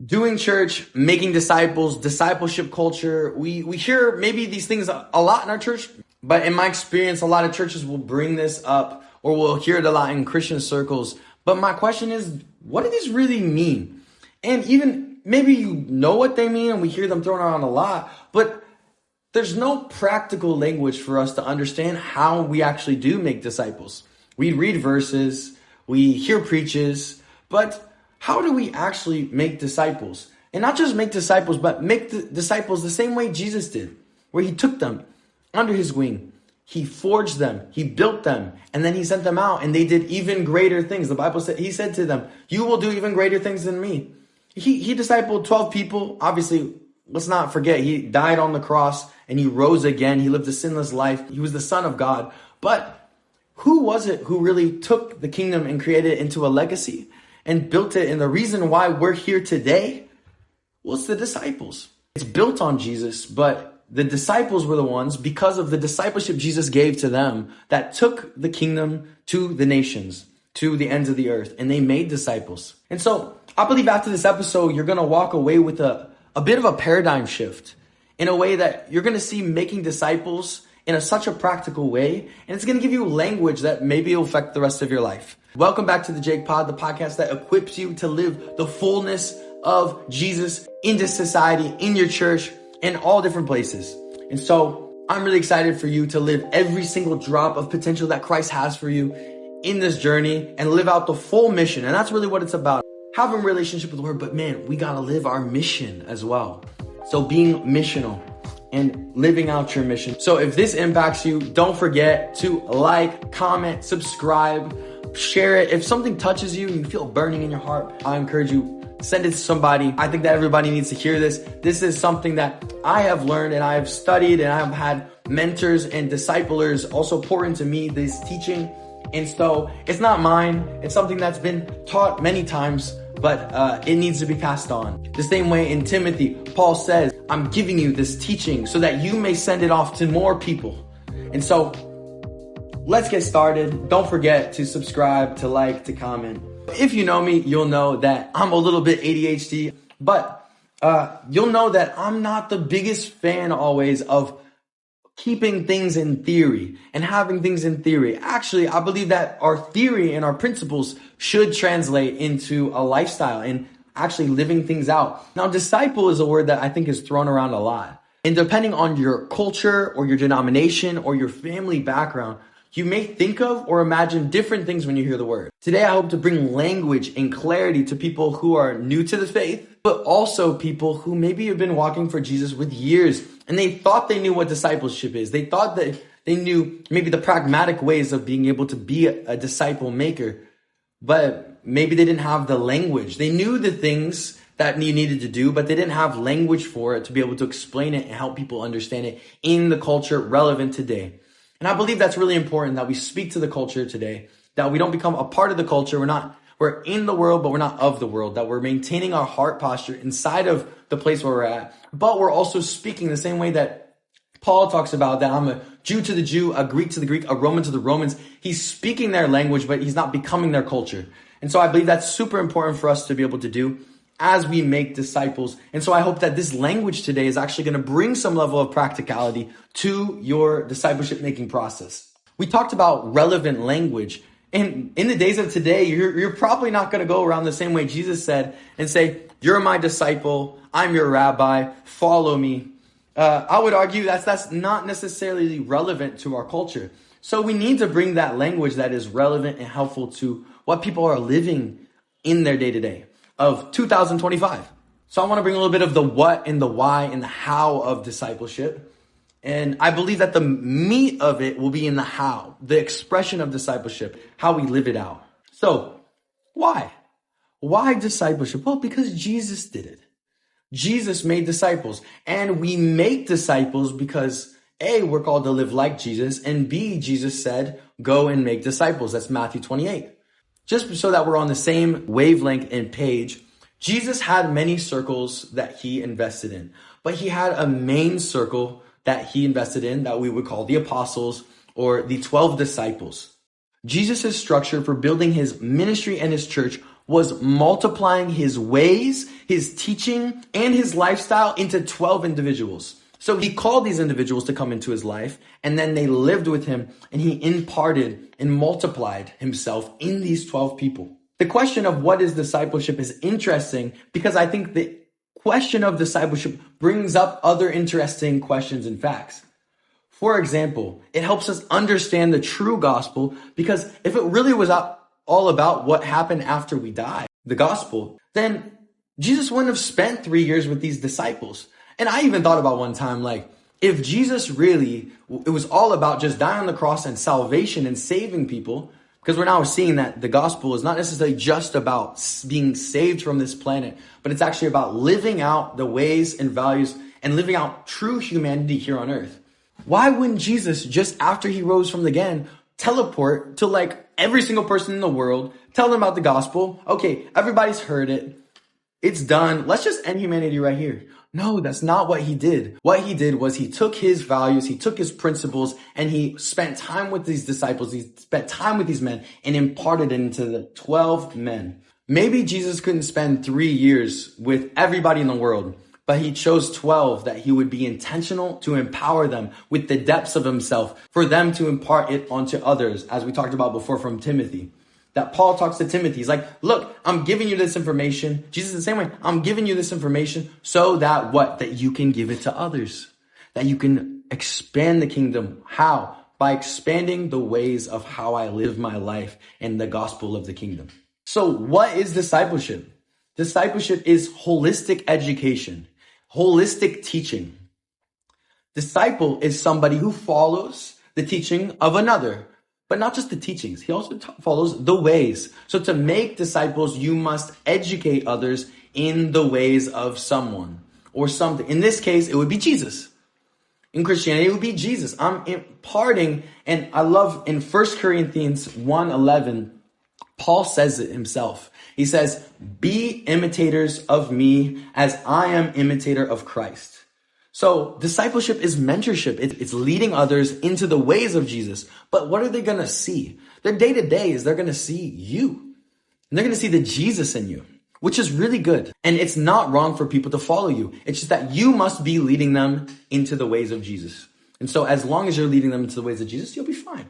Doing church, making disciples, discipleship culture. We hear maybe these things a lot in our church, but in my experience, a lot of churches will bring this up or we'll hear it a lot in Christian circles. But my question is, what do these really mean? And even maybe you know what they mean and we hear them thrown around a lot, but there's no practical language for us to understand how we actually do make disciples. We read verses, we hear preaches, but how do we actually make disciples? And not just make disciples, but make the disciples the same way Jesus did, where he took them under his wing. He forged them, he built them, and then he sent them out and they did even greater things. The Bible said, he said to them, you will do even greater things than me. He discipled 12 people. Obviously, let's not forget, he died on the cross and he rose again. He lived a sinless life. He was the Son of God. But who was it who really took the kingdom and created it into a legacy and built it? And the reason why we're here today, well, it's the disciples. It's built on Jesus, but the disciples were the ones, because of the discipleship Jesus gave to them, that took the kingdom to the nations, to the ends of the earth, and they made disciples. And so I believe after this episode, you're going to walk away with a bit of a paradigm shift in a way that you're going to see making disciples in such a practical way. And it's going to give you language that maybe will affect the rest of your life. Welcome back to the Jake Pod, the podcast that equips you to live the fullness of Jesus in this society, in your church, in all different places. And so I'm really excited for you to live every single drop of potential that Christ has for you in this journey and live out the full mission. And that's really what it's about. Having a relationship with the Lord, but man, we got to live our mission as well. So being missional and living out your mission. So if this impacts you, don't forget to like, comment, subscribe, share it. If something touches you and you feel burning in your heart, I encourage you, send it to somebody. I think that everybody needs to hear this. This is something that I have learned and I've studied, and I've had mentors and disciplers also pour into me this teaching. And so it's not mine. It's something that's been taught many times, but it needs to be passed on. The same way in Timothy, Paul says, I'm giving you this teaching so that you may send it off to more people. And so let's get started. Don't forget to subscribe, to like, to comment. If you know me, you'll know that I'm a little bit ADHD, but you'll know that I'm not the biggest fan always of keeping things in theory and having things in theory. Actually, I believe that our theory and our principles should translate into a lifestyle and actually living things out. Now, disciple is a word that I think is thrown around a lot. And depending on your culture or your denomination or your family background, you may think of or imagine different things when you hear the word. Today, I hope to bring language and clarity to people who are new to the faith, but also people who maybe have been walking for Jesus with years and they thought they knew what discipleship is. They thought that they knew maybe the pragmatic ways of being able to be a disciple maker, but maybe they didn't have the language. They knew the things that you needed to do, but they didn't have language for it to be able to explain it and help people understand it in the culture relevant today. And I believe that's really important, that we speak to the culture today, that we don't become a part of the culture. We're in the world, but we're not of the world, that we're maintaining our heart posture inside of the place where we're at. But we're also speaking the same way that Paul talks about, that I'm a Jew to the Jew, a Greek to the Greek, a Roman to the Romans. He's speaking their language, but he's not becoming their culture. And so I believe that's super important for us to be able to do as we make disciples. And so I hope that this language today is actually going to bring some level of practicality to your discipleship making process. We talked about relevant language. And in the days of today, you're probably not going to go around the same way Jesus said and say, you're my disciple, I'm your rabbi, follow me. I would argue that's not necessarily relevant to our culture. So we need to bring that language that is relevant and helpful to what people are living in their day-to-day of 2025. So I want to bring a little bit of the what and the why and the how of discipleship. And I believe that the meat of it will be in the how, the expression of discipleship, how we live it out. So why? Why discipleship? Well, because Jesus did it. Jesus made disciples, and we make disciples because A, we're called to live like Jesus, and B, Jesus said, go and make disciples. That's Matthew 28. Just so that we're on the same wavelength and page, Jesus had many circles that he invested in, but he had a main circle that he invested in that we would call the apostles or the 12 disciples. Jesus' structure for building his ministry and his church was multiplying his ways, his teaching, and his lifestyle into 12 individuals. So he called these individuals to come into his life, and then they lived with him, and he imparted and multiplied himself in these 12 people. The question of what is discipleship is interesting because I think the question of discipleship brings up other interesting questions and facts. For example, it helps us understand the true gospel because if it really was all about what happened after we die, the gospel, then Jesus wouldn't have spent 3 years with these disciples. And I even thought about one time, like, if Jesus really, it was all about just dying on the cross and salvation and saving people, because we're now seeing that the gospel is not necessarily just about being saved from this planet, but it's actually about living out the ways and values and living out true humanity here on earth. Why wouldn't Jesus, just after he rose from the dead, teleport to like every single person in the world, tell them about the gospel? Okay, everybody's heard it. It's done. Let's just end humanity right here. No, that's not what he did. What he did was he took his values, he took his principles, and he spent time with these disciples. He spent time with these men and imparted it into the 12 men. Maybe Jesus couldn't spend 3 years with everybody in the world, but he chose 12 that he would be intentional to empower them with the depths of himself for them to impart it onto others, as we talked about before from Timothy. That Paul talks to Timothy. He's like, look, I'm giving you this information. Jesus is the same way. I'm giving you this information so that what? That you can give it to others. That you can expand the kingdom. How? By expanding the ways of how I live my life and the gospel of the kingdom. So what is discipleship? Discipleship is holistic education, holistic teaching. Disciple is somebody who follows the teaching of another. But not just the teachings. He also follows the ways. So to make disciples, you must educate others in the ways of someone or something. In this case, it would be Jesus. In Christianity, it would be Jesus. I'm imparting, and I love in 1 Corinthians 1:11, Paul says it himself. He says, be imitators of me as I am imitator of Christ. So discipleship is mentorship. It's leading others into the ways of Jesus. But what are they going to see? Their day to day is they're going to see you. And they're going to see the Jesus in you, which is really good. And it's not wrong for people to follow you. It's just that you must be leading them into the ways of Jesus. And so as long as you're leading them into the ways of Jesus, you'll be fine.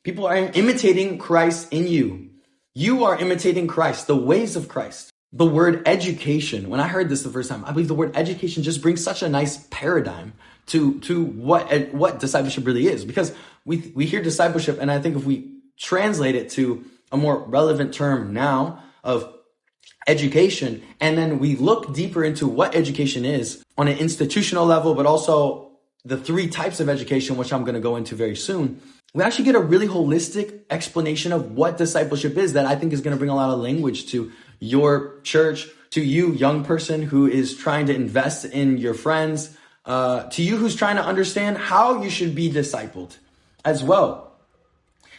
People are imitating Christ in you. You are imitating Christ, the ways of Christ. The word education, when I heard this the first time, I believe the word education just brings such a nice paradigm to what discipleship really is. Because we hear discipleship, and I think if we translate it to a more relevant term now of education, and then we look deeper into what education is on an institutional level, but also the 3 types of education, which I'm going to go into very soon, we actually get a really holistic explanation of what discipleship is that I think is going to bring a lot of language to your church, to you, young person who is trying to invest in your friends, to you who's trying to understand how you should be discipled as well.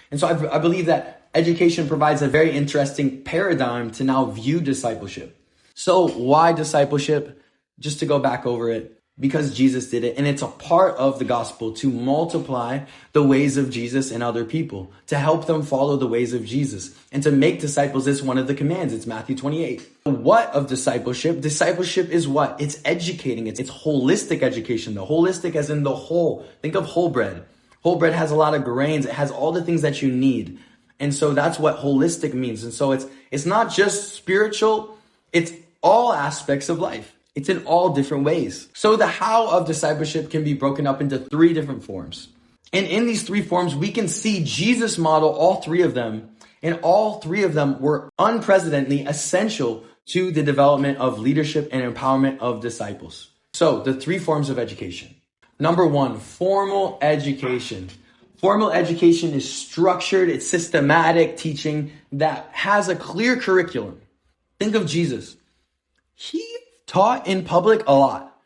And so I believe that education provides a very interesting paradigm to now view discipleship. So why discipleship? Just to go back over it. Because Jesus did it, and it's a part of the gospel to multiply the ways of Jesus in other people, to help them follow the ways of Jesus, and to make disciples is one of the commands. It's Matthew 28. What of discipleship? Discipleship is what? It's educating. It's holistic education. The holistic as in the whole. Think of whole bread. Whole bread has a lot of grains. It has all the things that you need. And so that's what holistic means. And so it's not just spiritual. It's all aspects of life. It's in all different ways. So the how of discipleship can be broken up into 3 different forms. And in these 3 forms, we can see Jesus model all 3 of them. And all 3 of them were unprecedentedly essential to the development of leadership and empowerment of disciples. So the 3 forms of education. Number 1, formal education. Formal education is structured, it's systematic teaching that has a clear curriculum. Think of Jesus. He taught in public a lot,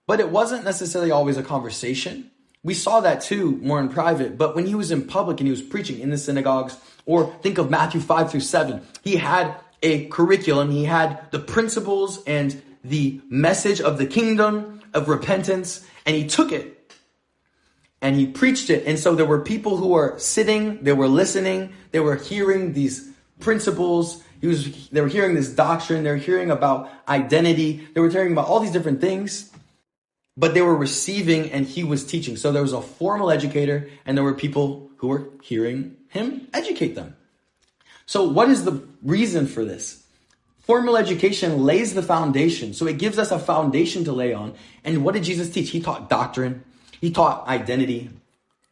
but it wasn't necessarily always a conversation. We saw that too more in private, but when he was in public and he was preaching in the synagogues, or think of Matthew 5-7, he had a curriculum, he had the principles and the message of the kingdom of repentance, and he took it and he preached it. And so there were people who were sitting, they were listening, they were hearing these principles. They were hearing this doctrine. They were hearing about identity. They were hearing about all these different things, but they were receiving and he was teaching. So there was a formal educator and there were people who were hearing him educate them. So what is the reason for this? Formal education lays the foundation. So it gives us a foundation to lay on. And what did Jesus teach? He taught doctrine. He taught identity.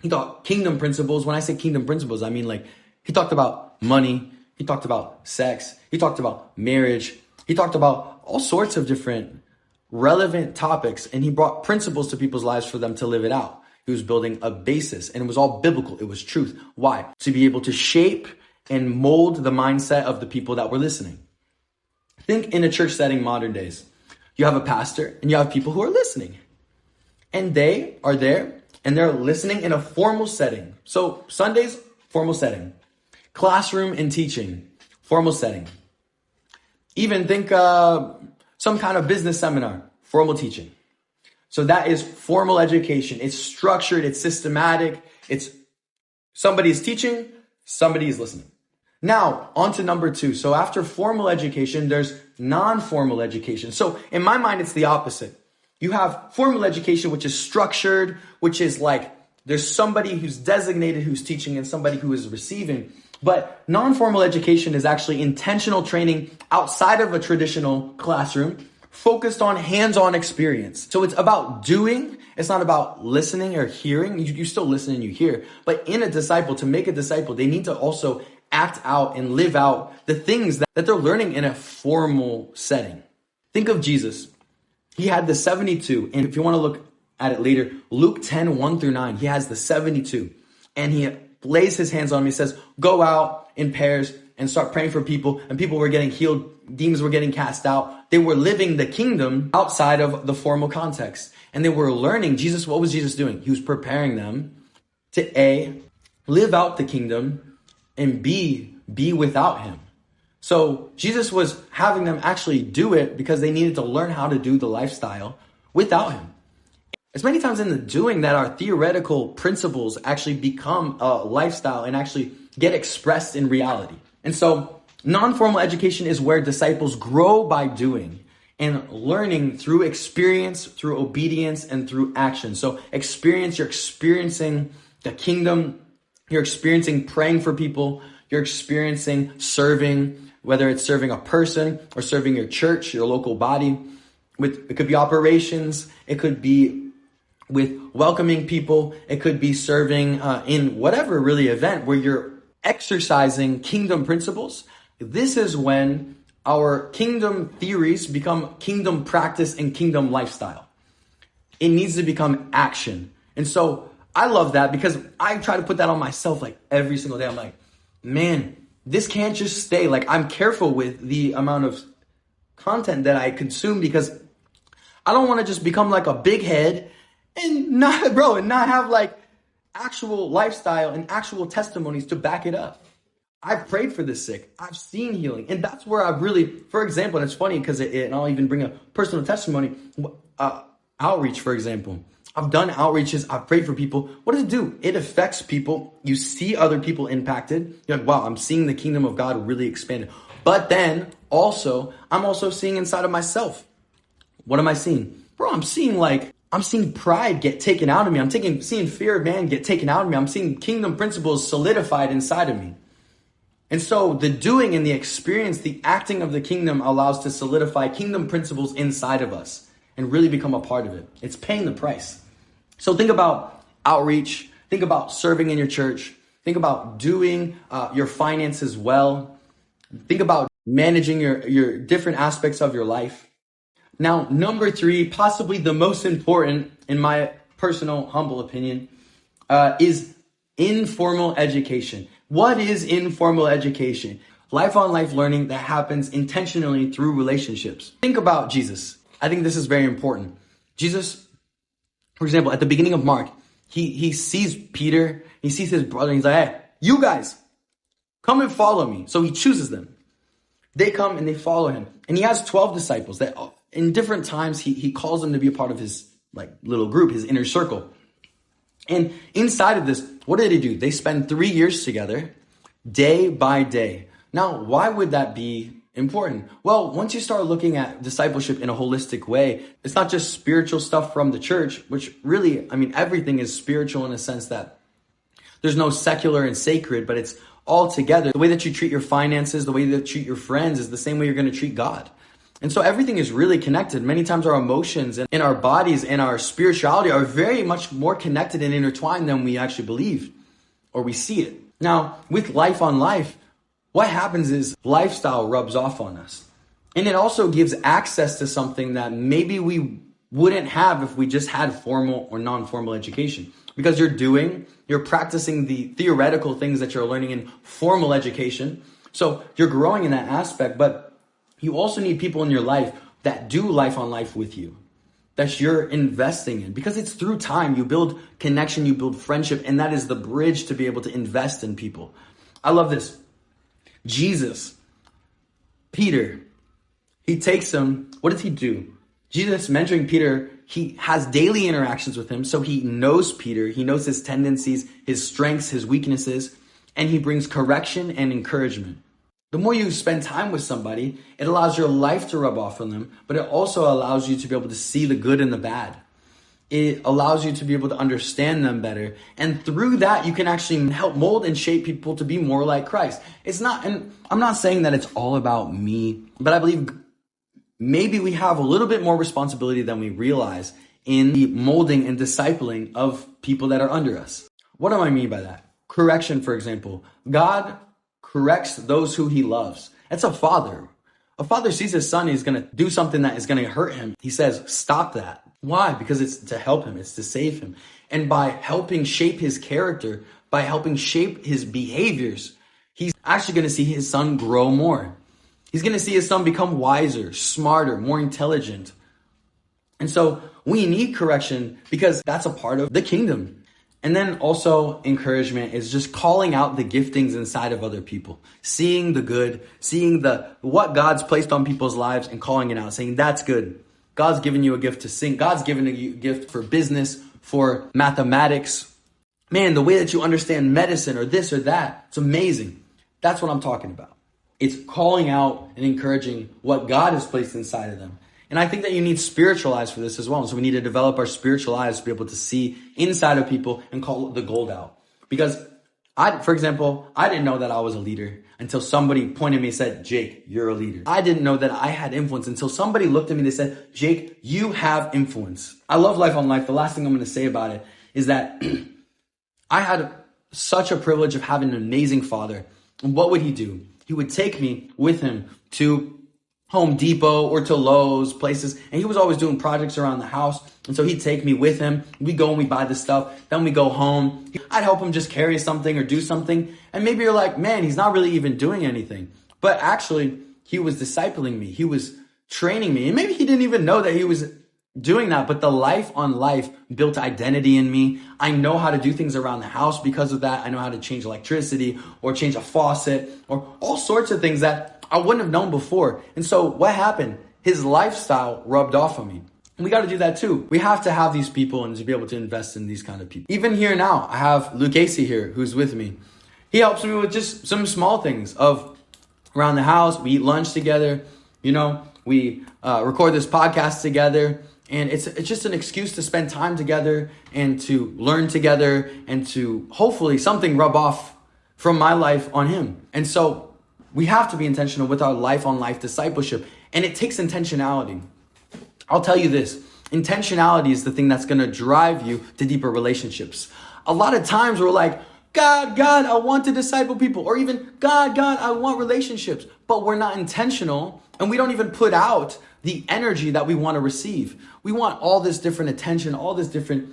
He taught kingdom principles. When I say kingdom principles, I mean like he talked about money. He talked about sex. He talked about marriage. He talked about all sorts of different relevant topics. And he brought principles to people's lives for them to live it out. He was building a basis and it was all biblical. It was truth. Why? To be able to shape and mold the mindset of the people that were listening. Think in a church setting, modern days. You have a pastor and you have people who are listening. And they are there and they're listening in a formal setting. So Sundays, formal setting. Classroom and teaching, formal setting. Even think some kind of business seminar, formal teaching. So that is formal education. It's structured, it's systematic. It's somebody is teaching, somebody is listening. Now, on to number 2. So after formal education, there's non-formal education. So in my mind, it's the opposite. You have formal education, which is structured, which is like there's somebody who's designated who's teaching and somebody who is receiving. But non-formal education is actually intentional training outside of a traditional classroom, focused on hands-on experience. So it's about doing. It's not about listening or hearing. You still listen and you hear. But in a disciple, to make a disciple, they need to also act out and live out the things that they're learning in a formal setting. Think of Jesus. He had the 72. And if you want to look at it later, Luke 10, 1 through 9, he has the 72. And he lays his hands on me, says, go out in pairs and start praying for people. And people were getting healed. Demons were getting cast out. They were living the kingdom outside of the formal context. And they were learning. Jesus, what was Jesus doing? He was preparing them to A, live out the kingdom, and B, be without him. So Jesus was having them actually do it because they needed to learn how to do the lifestyle without him. It's many times in the doing that our theoretical principles actually become a lifestyle and actually get expressed in reality. And so non-formal education is where disciples grow by doing and learning through experience, through obedience, and through action. So experience, you're experiencing the kingdom, you're experiencing praying for people, you're experiencing serving, whether it's serving a person or serving your church, your local body. It could be operations, it could be with welcoming people. It could be serving in whatever really event where you're exercising kingdom principles. This is when our kingdom theories become kingdom practice and kingdom lifestyle. It needs to become action. And so I love that because I try to put that on myself like every single day. I'm like, man, this can't just stay. Like I'm careful with the amount of content that I consume because I don't want to just become like a big head and not have like actual lifestyle and actual testimonies to back it up. I've prayed for the sick. I've seen healing. And that's where I really, for example, and it's funny because and I'll even bring a personal testimony, outreach, for example. I've done outreaches. I've prayed for people. What does it do? It affects people. You see other people impacted. You're like, wow, I'm seeing the kingdom of God really expanded. But then also, I'm also seeing inside of myself. What am I seeing? Bro, I'm seeing pride get taken out of me. I'm seeing fear of man get taken out of me. I'm seeing kingdom principles solidified inside of me. And so the doing and the experience, the acting of the kingdom allows to solidify kingdom principles inside of us and really become a part of it. It's paying the price. So think about outreach. Think about serving in your church. Think about doing your finances well. Think about managing your different aspects of your life. Now, number 3, possibly the most important, in my personal humble opinion, is informal education. What is informal education? Life on life learning that happens intentionally through relationships. Think about Jesus. I think this is very important. Jesus, for example, at the beginning of Mark, he sees Peter, he sees his brother, and he's like, hey, you guys, come and follow me. So he chooses them. They come and they follow him. And he has 12 disciples that in different times he calls them to be a part of his like little group, his inner circle. And inside of this, what did they do? They spend 3 years together, day by day, Now, why would that be important? Well, once you start looking at discipleship in a holistic way, it's not just spiritual stuff from the church, which really, everything is spiritual in a sense that there's no secular and sacred, but it's all together. The way that you treat your finances, the way that you treat your friends is the same way you're going to treat God. And so everything is really connected. Many times our emotions and our bodies and our spirituality are very much more connected and intertwined than we actually believe or we see it. Now, with life on life, what happens is lifestyle rubs off on us. And it also gives access to something that maybe we wouldn't have if we just had formal or non-formal education. Because you're practicing the theoretical things that you're learning in formal education. So you're growing in that aspect, but you also need people in your life that do life on life with you, that you're investing in, because it's through time. You build connection, you build friendship, and that is the bridge to be able to invest in people. I love this. Jesus, Peter, he takes him. What does he do? Jesus mentoring Peter, he has daily interactions with him. So he knows Peter, he knows his tendencies, his strengths, his weaknesses, and he brings correction and encouragement. The more you spend time with somebody, it allows your life to rub off on them, but it also allows you to be able to see the good and the bad. It allows you to be able to understand them better. And through that, you can actually help mold and shape people to be more like Christ. And I'm not saying that it's all about me, but I believe maybe we have a little bit more responsibility than we realize in the molding and discipling of people that are under us. What do I mean by that? Correction, for example. God corrects those who he loves. That's a father. A father sees his son, he's going to do something that is going to hurt him. He says, stop that. Why? Because it's to help him. It's to save him. And by helping shape his character, by helping shape his behaviors, he's actually going to see his son grow more. He's going to see his son become wiser, smarter, more intelligent. And so we need correction because that's a part of the kingdom. And then also encouragement is just calling out the giftings inside of other people, seeing the good, seeing what God's placed on people's lives and calling it out, saying that's good. God's given you a gift to sing. God's given you a gift for business, for mathematics. Man, the way that you understand medicine or this or that, it's amazing. That's what I'm talking about. It's calling out and encouraging what God has placed inside of them. And I think that you need spiritual eyes for this as well. So we need to develop our spiritual eyes to be able to see inside of people and call the gold out. Because for example, I didn't know that I was a leader until somebody pointed at me and said, Jake, you're a leader. I didn't know that I had influence until somebody looked at me and they said, Jake, you have influence. I love life on life. The last thing I'm going to say about it is that I had such a privilege of having an amazing father. And what would he do? He would take me with him to Home Depot or to Lowe's, places. And he was always doing projects around the house. And so he'd take me with him. We go and we buy the stuff. Then we go home. I'd help him just carry something or do something. And maybe you're like, man, he's not really even doing anything. But actually, he was discipling me. He was training me. And maybe he didn't even know that he was doing that. But the life on life built identity in me. I know how to do things around the house because of that. I know how to change electricity or change a faucet or all sorts of things that I wouldn't have known before. And so what happened? His lifestyle rubbed off on me. And we got to do that too. We have to have these people and to be able to invest in these kind of people. Even here now, I have Luke Casey here who's with me. He helps me with just some small things of around the house. We eat lunch together. We record this podcast together. And it's just an excuse to spend time together and to learn together and to hopefully something rub off from my life on him. And so we have to be intentional with our life on life discipleship. And it takes intentionality. I'll tell you this. Intentionality is the thing that's going to drive you to deeper relationships. A lot of times we're like, God, I want to disciple people. Or even, God, I want relationships. But we're not intentional. And we don't even put out the energy that we want to receive. We want all this different attention, all this different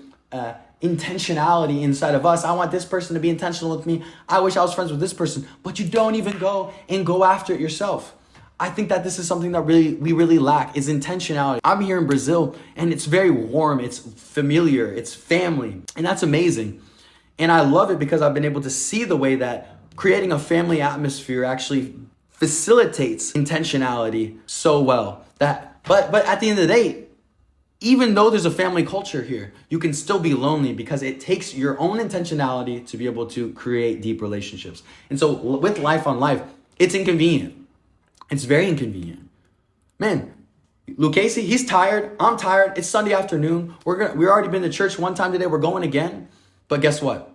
intentionality inside of us. I want this person to be intentional with me. I wish I was friends with this person, but you don't even go after it yourself. I think that this is something that we really lack is intentionality. I'm here in Brazil and it's very warm. It's familiar. It's family. And that's amazing. And I love it because I've been able to see the way that creating a family atmosphere actually facilitates intentionality so well. But at the end of the day, even though there's a family culture here, you can still be lonely because it takes your own intentionality to be able to create deep relationships. And so with life on life, It's inconvenient. It's very inconvenient. Man, Luke Casey, he's tired. I'm tired. It's Sunday afternoon. We already been to church one time today. We're going again. But guess what?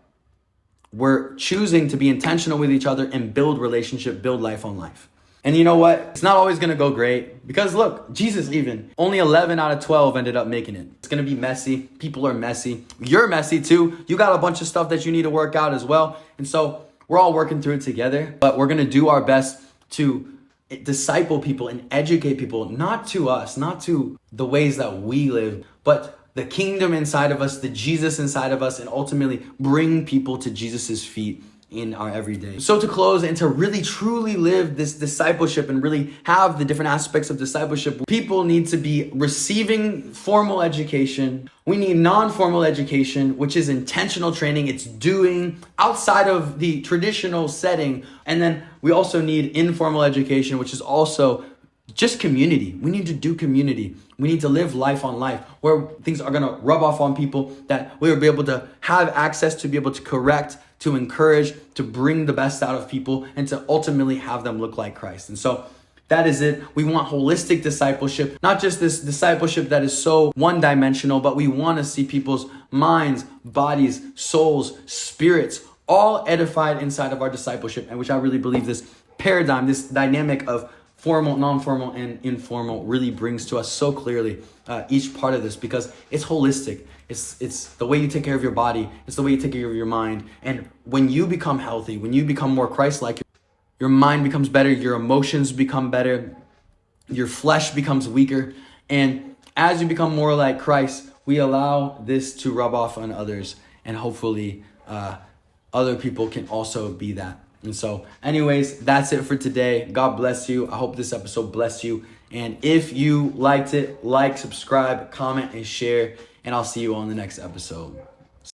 We're choosing to be intentional with each other and build relationship, build life on life. And you know what? It's not always going to go great because look, Jesus even, only 11 out of 12 ended up making it. It's going to be messy. People are messy. You're messy too. You got a bunch of stuff that you need to work out as well. And so we're all working through it together, but we're going to do our best to disciple people and educate people, not to us, not to the ways that we live, but the kingdom inside of us, the Jesus inside of us, and ultimately bring people to Jesus's feet in our everyday. So to close and to really truly live this discipleship and really have the different aspects of discipleship, people need to be receiving formal education. We need non-formal education, which is intentional training. It's doing outside of the traditional setting. And then we also need informal education, which is also just community. We need to do community. We need to live life on life where things are going to rub off on people, that we will be able to have access to be able to correct, to encourage, to bring the best out of people, and to ultimately have them look like Christ. And so that is it. We want holistic discipleship, not just this discipleship that is so one-dimensional, but we want to see people's minds, bodies, souls, spirits, all edified inside of our discipleship, and which I really believe this paradigm, this dynamic of formal, non-formal, and informal really brings to us so clearly each part of this, because it's holistic. It's the way you take care of your body. It's the way you take care of your mind. And when you become healthy, when you become more Christ-like, your mind becomes better, your emotions become better, your flesh becomes weaker. And as you become more like Christ, we allow this to rub off on others. And hopefully other people can also be that. And so anyways, that's it for today. God bless you. I hope this episode blessed you. And if you liked it, like, subscribe, comment, and share. And I'll see you on the next episode.